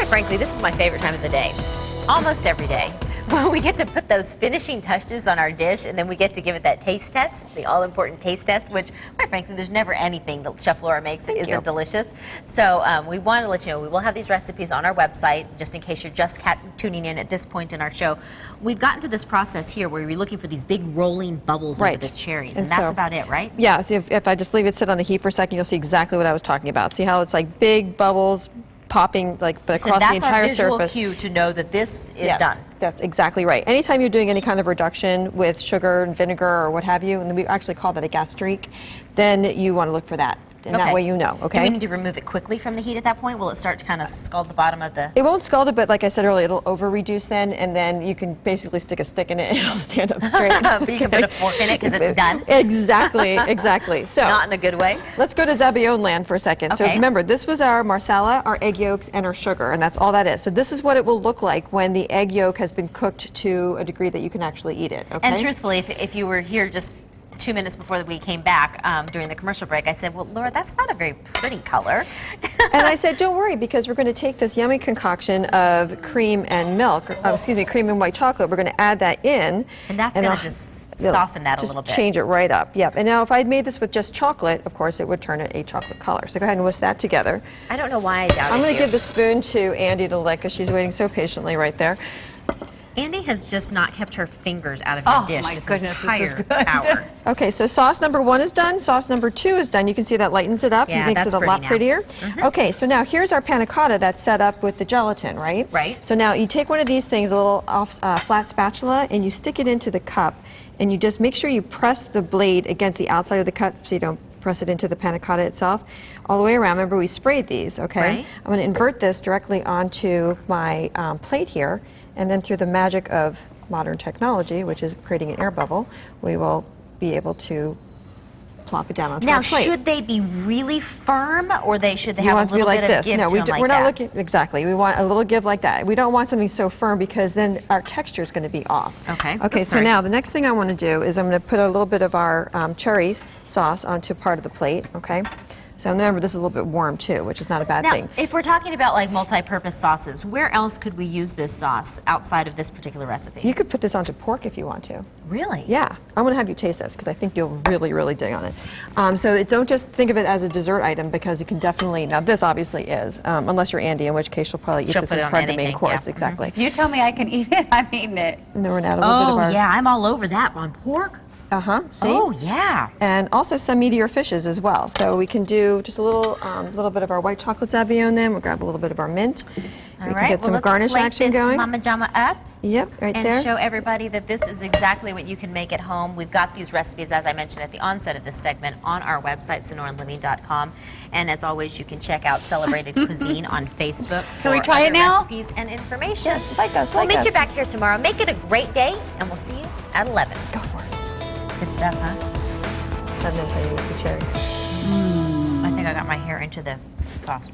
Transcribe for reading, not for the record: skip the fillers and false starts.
quite frankly, this is my favorite time of the day. Almost every day. When we get to put those finishing touches on our dish, and then we get to give it that taste test, the all-important taste test, which, quite frankly, there's never anything that Chef Laura makes that isn't delicious. So we want to let you know, we will have these recipes on our website, just in case you're just tuning in at this point in our show. We've gotten to this process here where you're looking for these big rolling bubbles over the cherries, and that's about it, right? Yeah, if I just leave it sit on the heat for a second, you'll see exactly what I was talking about. See how it's like big bubbles popping but across the entire surface. So that's our visual cue to know that this is done. That's exactly right. Anytime you're doing any kind of reduction with sugar and vinegar or what have you, and we actually call that a gas streak, then you want to look for that. And that way you know, okay? Do we need to remove it quickly from the heat at that point? Will it start to kind of scald the bottom of the... It won't scald it, but like I said earlier, it'll over-reduce then, and then you can basically stick a stick in it and it'll stand up straight. But you can put a fork in it because it's done? Exactly, exactly. So, not in a good way? Let's go to Zabaglione land for a second. So remember, this was our marsala, our egg yolks, and our sugar, and that's all that is. So this is what it will look like when the egg yolk has been cooked to a degree that you can actually eat it, okay? And truthfully, if you were here just 2 minutes before we came back during the commercial break, I said, well, Laura, that's not a very pretty color. And I said, don't worry, because we're going to take this yummy concoction of cream and milk, cream and white chocolate. We're going to add that in. And that's going to just soften that a little bit. Just change it right up, yep. And now if I'd made this with just chocolate, of course, it would turn it a chocolate color. So go ahead and whisk that together. I don't know why I doubt it. I'm going to give the spoon to Andy to lick, because she's waiting so patiently right there. Andy has just not kept her fingers out of your dish this entire hour. Okay, so sauce number 1 is done. Sauce number 2 is done. You can see that lightens it up. Yeah, it makes it a lot prettier. Okay, so now here's our panna cotta that's set up with the gelatin, right? Right. So now you take one of these things, a little flat spatula, and you stick it into the cup, and you just make sure you press the blade against the outside of the cup so you don't press it into the panna cotta itself all the way around. Remember, we sprayed these, okay? Right. I'm going to invert this directly onto my plate here, and then through the magic of modern technology, which is creating an air bubble, we will be able to plop it down onto our plate. Now, should they be really firm, or should they have a little like bit of give to them like that? We're not looking, exactly. We want a little give like that. We don't want something so firm, because then our texture is going to be off. Okay. Okay, so now the next thing I want to do is I'm going to put a little bit of our cherry sauce onto part of the plate, okay? So remember, this is a little bit warm too, which is not a bad thing. Now, if we're talking about like multi-purpose sauces, where else could we use this sauce outside of this particular recipe? You could put this onto pork if you want to. Really? Yeah. I'm going to have you taste this, because I think you'll really, really dig on it. So don't just think of it as a dessert item, because you can definitely, now this obviously is, unless you're Andy, in which case she'll probably eat this as part of the main course. Exactly. You tell me I can eat it, I'm eating it. And then we're going to add a little bit of our... yeah, I'm all over that on pork. See? Oh, yeah. And also some meatier fishes as well. So we can do just a little bit of our white chocolate Zabaglione then. We'll grab a little bit of our mint. All we right, can get some garnish action this going. Mama Jama up. Yep, right and there. And show everybody that this is exactly what you can make at home. We've got these recipes, as I mentioned at the onset of this segment, on our website, sonoranliving.com. And as always, you can check out Celebrated Cuisine on Facebook for we try other it now? recipes and information. Yes, like us, We'll like meet us. you back here tomorrow. Make it a great day, and we'll see you at 11. Go for it. Good stuff, huh? And then I use the cherry. I think I got my hair into the sauce.